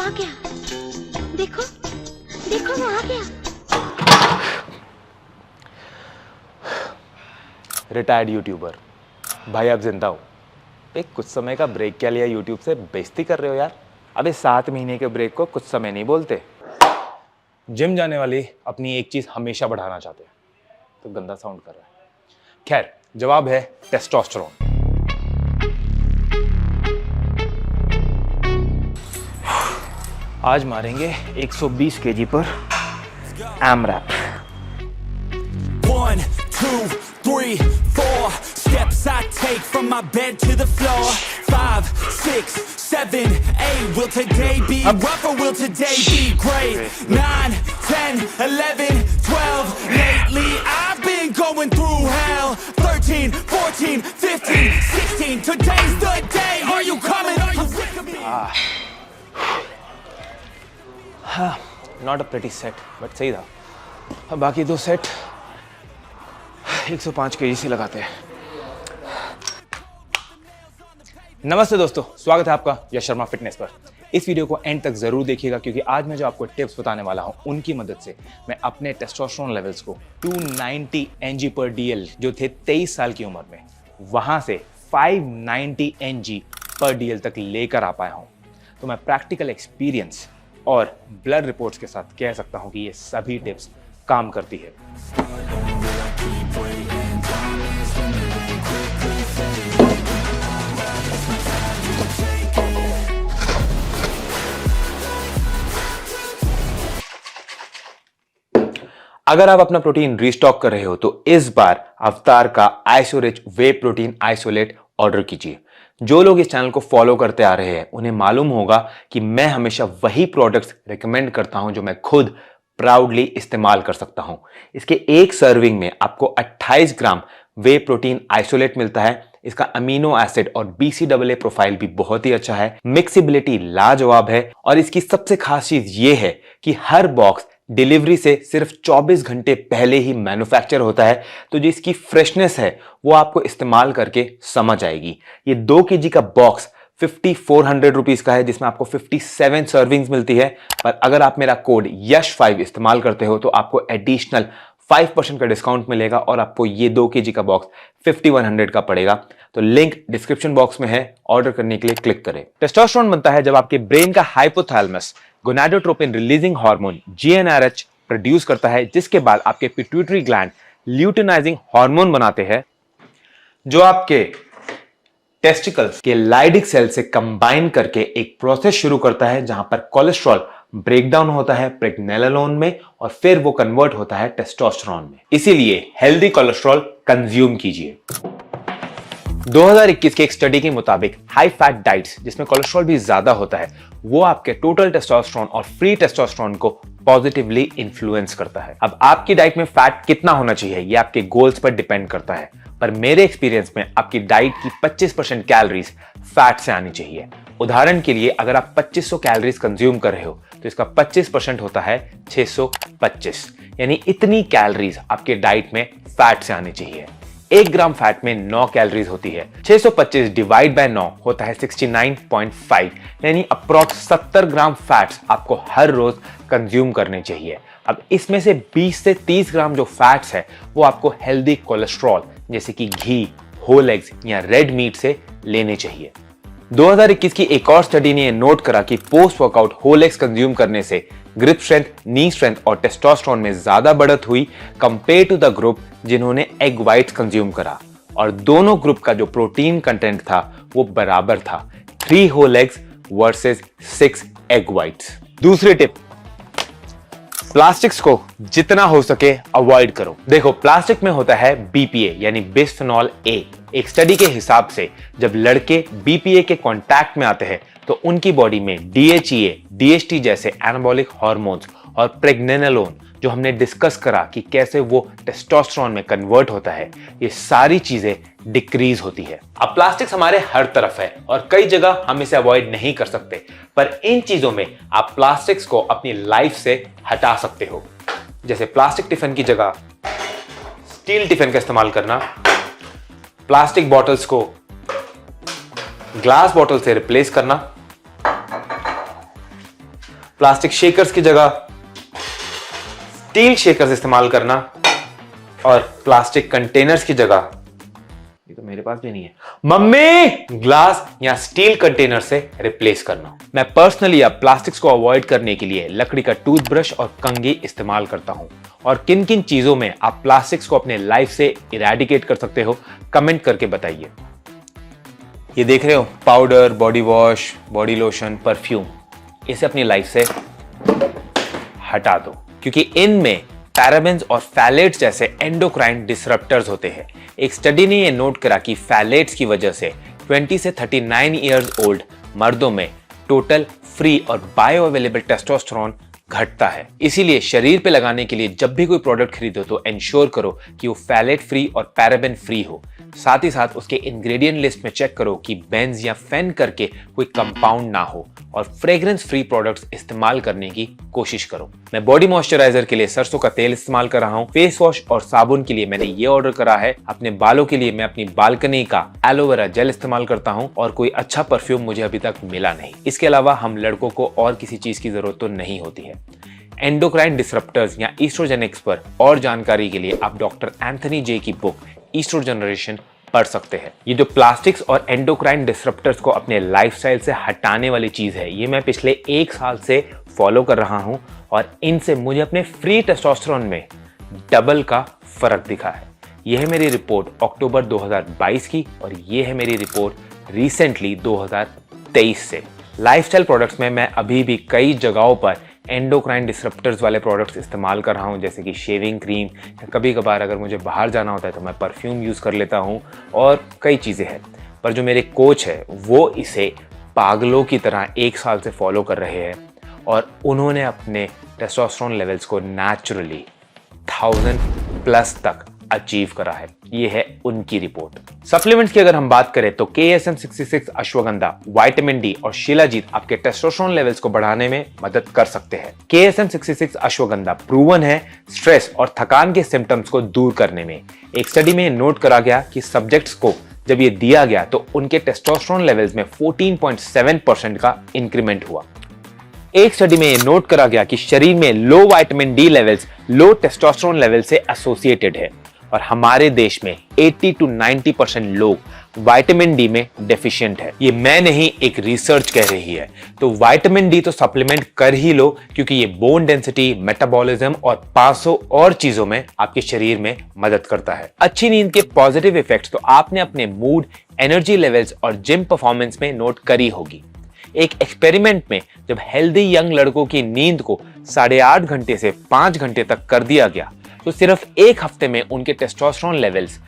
आ गया, देखो देखो वो आ गया। रिटायर्ड यूट्यूबर भाई, अब जिंदा हूँ। एक कुछ समय का ब्रेक क्या लिया यूट्यूब से, बेइज्जती कर रहे हो यार। अबे 7 महीने के ब्रेक को कुछ समय नहीं बोलते। जिम जाने वाले अपनी एक चीज हमेशा बढ़ाना चाहते हैं, तो गंदा साउंड कर रहा है। खैर, जवाब है टेस्टोस्टेरोन। आज मारेंगे 120 केजी पर AMRAP। 1, 2, 3, 4 steps I take from my bed to the floor. 5, 6, 7, 8. Will today be rough or will today be great? 9, 10, 11, 12. Lately I've been going through hell. 13, 14, 15, 16. Today's the day. Are you coming? Are you sick of me? Not a pretty set, but सही था। बाकी 2 set 105 KG से लगाते हैं। नमस्ते दोस्तों, स्वागत है आपका यश शर्मा फिटनेस पर। इस वीडियो को एंड तक जरूर देखिएगा, क्योंकि आज मैं जो आपको टिप्स बताने वाला हूं उनकी मदद से मैं अपने टेस्टोस्टेरोन लेवल्स को 290 Ng पर DL जो थे 23 साल की उम्र में, वहां से 590 Ng पर DL तक लेकर आ पाया हूं। तो मैं प्रैक्टिकल एक्सपीरियंस और ब्लड रिपोर्ट्स के साथ कह सकता हूं कि ये सभी टिप्स काम करती है। अगर आप अपना प्रोटीन रीस्टॉक कर रहे हो तो इस बार अवतार का आइसोरिच वे प्रोटीन आइसोलेट ऑर्डर कीजिए। जो लोग इस चैनल को फॉलो करते आ रहे हैं उन्हें मालूम होगा कि मैं हमेशा वही प्रोडक्ट्स रिकमेंड करता हूं जो मैं खुद प्राउडली इस्तेमाल कर सकता हूं। इसके एक सर्विंग में आपको 28 ग्राम वे प्रोटीन आइसोलेट मिलता है। इसका अमीनो एसिड और BCAA प्रोफाइल भी बहुत ही अच्छा है, मिक्सिबिलिटी लाजवाब है, और इसकी सबसे खास चीज यह है कि हर बॉक्स डिलीवरी से सिर्फ 24 घंटे पहले ही मैन्युफैक्चर होता है, तो जो इसकी फ्रेशनेस है वो आपको इस्तेमाल करके समझ आएगी। ये 2 kg का बॉक्स 5400 रुपीज का है, जिसमें आपको 57 सर्विंग्स मिलती है। पर अगर आप मेरा कोड YASH5 इस्तेमाल करते हो तो आपको एडिशनल 5% का डिस्काउंट मिलेगा और आपको ये 2 kg का बॉक्स 5100 का पड़ेगा। तो लिंक डिस्क्रिप्शन बॉक्स में है, ऑर्डर करने के लिए क्लिक करें। टेस्टोस्टेरोन बनता है जब आपके ब्रेन का hypothalamus gonadotropin releasing hormone GnRH produce करता है, जिसके बाद आपके पिट्यूटरी ग्लैंड ल्यूटिनाइजिंग हार्मोन बनाते हैं, जो आपके टेस्टिकल्स के लाइडिक सेल से कंबाइन करके एक प्रोसेस शुरू करता है जहां पर कोलेस्ट्रॉल ब्रेकडाउन होता है प्रेगनेलोन में और फिर वो कन्वर्ट होता है टेस्टोस्टेरोन में। इसीलिए हेल्दी कोलेस्ट्रॉल कंज्यूम कीजिए। 2021 के एक स्टडी के मुताबिक हाई फैट डाइट्स जिसमें कोलेस्ट्रॉल भी ज्यादा होता है वो आपके टोटल टेस्टोस्टेरोन और फ्री टेस्टोस्टेरोन को पॉजिटिवली इन्फ्लुएंस करता है। अब आपकी डाइट में फैट कितना होना चाहिए ये आपके गोल्स पर डिपेंड करता है, पर मेरे एक्सपीरियंस में आपकी डाइट की 25% कैलोरीज फैट से आनी चाहिए। उदाहरण के लिए अगर आप 2500 कैलोरीज कंज्यूम कर रहे हो तो इसका 25% होता है 625, यानी इतनी कैलोरीज आपके डाइट में फैट से आनी चाहिए। 1 ग्राम फैट में 9 कैलोरीज होती है, 625 डिवाइड बाय 9 होता है 69.5, यानी अप्रॉक्स 70 ग्राम फैट्स आपको हर रोज कंज्यूम करने चाहिए। अब इसमें से 20 से 30 ग्राम जो फैट्स है वो आपको हेल्दी कोलेस्ट्रॉल जैसे कि घी, होल एग्स या रेड मीट से लेने चाहिए। 2021 की एक और स्टडी ने नोट करा कि post workout whole eggs consume करने से ग्रिप स्ट्रेंथ, नी स्ट्रेंथ और टेस्टोस्टेरोन में ज्यादा बढ़त हुई कंपेयर टू द ग्रुप जिन्होंने एग व्हाइट्स कंज्यूम करा, और दोनों ग्रुप का जो प्रोटीन कंटेंट था वो बराबर था, 3 whole eggs versus 6 egg whites. दूसरी टिप, प्लास्टिक्स को जितना हो सके अवॉइड करो। देखो, प्लास्टिक में होता है BPA यानी बिस्फेनॉल A। एक स्टडी के हिसाब से जब लड़के BPA के कांटेक्ट में आते हैं तो उनकी बॉडी में DHEA, DHT जैसे एनाबॉलिक हार्मोन्स और प्रेगनेलोन जो हमने डिस्कस करा कि कैसे वो टेस्टोस्टेरोन में कन्वर्ट होता है, ये सारी चीजें डिक्रीज होती है। अब प्लास्टिक्स हमारे हर तरफ है और कई जगह हम इसे अवॉइड नहीं कर सकते, पर इन चीजों में आप प्लास्टिक्स को अपनी लाइफ से हटा सकते हो। जैसे प्लास्टिक टिफिन की जगह स्टील टिफिन का इस्तेमाल करना, प्लास्टिक बॉटल्स को ग्लास बॉटल से रिप्लेस करना, प्लास्टिक शेकर्स की जगह स्टील शेकर्स इस्तेमाल करना और प्लास्टिक कंटेनर्स की जगह, ये तो मेरे पास भी नहीं है मम्मी, ग्लास या स्टील कंटेनर से रिप्लेस करना। मैं पर्सनली अब प्लास्टिक्स को अवॉइड करने के लिए लकड़ी का टूथब्रश और कंघी इस्तेमाल करता हूं। और किन किन चीजों में आप प्लास्टिक्स को अपने लाइफ से इरेडिकेट कर सकते हो, कमेंट करके बताइए। ये देख रहे हो, powder, body wash, body lotion, perfume, इसे अपनी लाइफ से हटा दो, क्योंकि इनमें पैराबेन्स और फैलेट्स जैसे एंडोक्राइन डिसरप्टर्स होते हैं। एक स्टडी ने यह नोट करा कि फैलेट्स की वजह से 20 से 39 इयर्स ओल्ड मर्दों में टोटल फ्री और बायो अवेलेबल टेस्टोस्टेरोन घटता है। इसीलिए शरीर पे लगाने के लिए जब भी कोई प्रोडक्ट खरीदो तो इंश्योर करो कि वो फैलेट फ्री और पैराबेन फ्री हो। साथ ही साथ उसके इंग्रेडिएंट लिस्ट में चेक करो कि बेंज या फेन करके कोई कंपाउंड ना हो, और फ्रेग्रेंस फ्री प्रोडक्ट्स इस्तेमाल करने की कोशिश करो। मैं बॉडी मॉइस्चराइजर के लिए सरसों का तेल इस्तेमाल कर रहा हूँ। फेस वॉश और साबुन के लिए मैंने ये ऑर्डर करा है। अपने बालों के लिए मैं अपनी बालकनी का एलोवेरा जेल इस्तेमाल करता हूँ, और कोई अच्छा परफ्यूम मुझे अभी तक मिला नहीं। इसके अलावा हम लड़कों को और किसी चीज की जरूरत तो नहीं होती है। एंडोक्राइन डिसरप्टर्स या ईस्ट्रोजेनिक्स पर और जानकारी के लिए आप डॉक्टर एंथनी जे की बुक ईस्ट्रोजनरेशन पढ़ सकते हैं। ये जो प्लास्टिक्स और एंडोक्राइन डिसरप्टर्स को अपने लाइफस्टाइल से हटाने वाली चीज है, ये मैं पिछले 1 साल से फॉलो कर रहा हूं, और इनसे मुझे अपने फ्री टेस्टोस्टेरोन में डबल का फर्क दिखा है। यह है मेरी रिपोर्ट अक्टूबर 2022 की, और ये है मेरी रिपोर्ट रिसेंटली 2023 से। लाइफस्टाइल प्रोडक्ट्स में मैं अभी भी कई जगहों पर एंडोक्राइन डिसरप्टर्स वाले प्रोडक्ट्स इस्तेमाल कर रहा हूं, जैसे कि शेविंग क्रीम, या कभी कभार अगर मुझे बाहर जाना होता है तो मैं परफ्यूम यूज़ कर लेता हूं, और कई चीज़ें हैं। पर जो मेरे कोच है वो इसे पागलों की तरह 1 साल से फॉलो कर रहे हैं, और उन्होंने अपने टेस्टोस्टेरोन लेवल्स को नेचुरली 1000+ तक अचीव करा है। ये है उनकी रिपोर्ट। सप्लीमेंट्स की अगर हम बात करें तो KSM 66 अश्वगंधा, विटामिन डी और शिलाजीत आपके टेस्टोस्टेरोन लेवल्स को बढ़ाने में मदद कर सकते हैं। KSM 66 अश्वगंधा प्रूवन है स्ट्रेस और थकान के सिम्टम्स को दूर करने में। एक स्टडी में नोट करा गया कि सब्जेक्ट्स को जब ये दिया गया तो उनके टेस्टोस्टेरोन लेवल्स में 14.7% का इंक्रीमेंट हुआ। एक स्टडी में यह नोट करा गया कि शरीर में low vitamin D levels low testosterone level से एसोसिएटेड है, और हमारे देश में 80 to 90% लोग विटामिन डी में डेफिशिएंट है। ये मैं नहीं, एक रिसर्च कह रही है। तो विटामिन डी तो सप्लीमेंट कर ही लो, क्योंकि ये बोन डेंसिटी, मेटाबॉलिज्म और 500 और चीजों में आपके शरीर में मदद करता है। अच्छी नींद के पॉजिटिव इफेक्ट्स तो आपने अपने मूड, एनर्जी लेवल्स और जिम परफॉर्मेंस में नोट करी होगी। एक एक्सपेरिमेंट में जब हेल्दी यंग लड़कों की नींद को 8.5 घंटे से 5 घंटे तक कर दिया गया, तो सिर्फ 1 हफ्ते में उनके टेस्टोस्टेरोन लेवल्स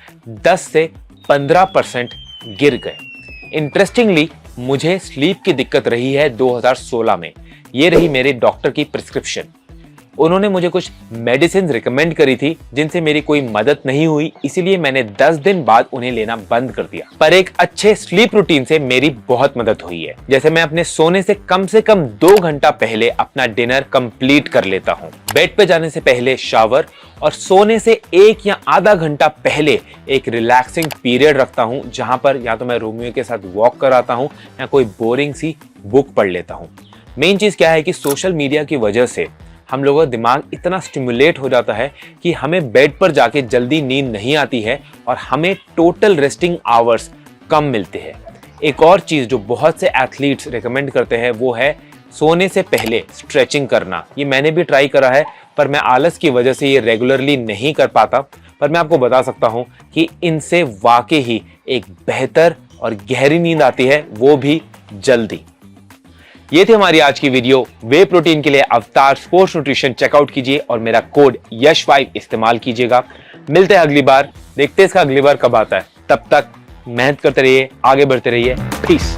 10 से 15% गिर गए। इंटरेस्टिंगली मुझे स्लीप की दिक्कत रही है 2016 में। ये रही मेरे डॉक्टर की प्रिस्क्रिप्शन। उन्होंने मुझे कुछ मेडिसिन रिकमेंड करी थी जिनसे मेरी कोई मदद नहीं हुई, इसीलिए मैंने 10 दिन बाद उन्हें लेना बंद कर दिया। पर एक अच्छे स्लीप रूटीन से मेरी बहुत मदद हुई है। जैसे मैं अपने सोने से कम 2 घंटा पहले अपना डिनर कंप्लीट कर लेता हूँ, बेड पे जाने से पहले शावर, और सोने से 1 या आधा घंटा पहले एक रिलैक्सिंग पीरियड रखता हूँ, जहां पर या तो मैं रोमियो के साथ वॉक कराता हूँ या कोई बोरिंग सी बुक पढ़ लेता हूँ। मेन चीज क्या है कि सोशल मीडिया की वजह से हम लोगों का दिमाग इतना स्टिमुलेट हो जाता है कि हमें बेड पर जाके जल्दी नींद नहीं आती है, और हमें टोटल रेस्टिंग आवर्स कम मिलते हैं। एक और चीज जो बहुत से एथलीट्स रिकमेंड करते हैं वो है सोने से पहले स्ट्रेचिंग करना। ये मैंने भी ट्राई करा है, पर मैं आलस की वजह से ये रेगुलरली नहीं कर पाता। पर मैं आपको बता सकता हूँ कि इनसे वाकई ही एक बेहतर और गहरी नींद आती है, वो भी जल्दी। ये थी हमारी आज की वीडियो। वे प्रोटीन के लिए अवतार स्पोर्ट्स न्यूट्रिशन चेकआउट कीजिए और मेरा कोड यश5 इस्तेमाल कीजिएगा। मिलते हैं अगली बार, देखते हैं इसका अगली बार कब आता है। तब तक मेहनत करते रहिए, आगे बढ़ते रहिए। पीस।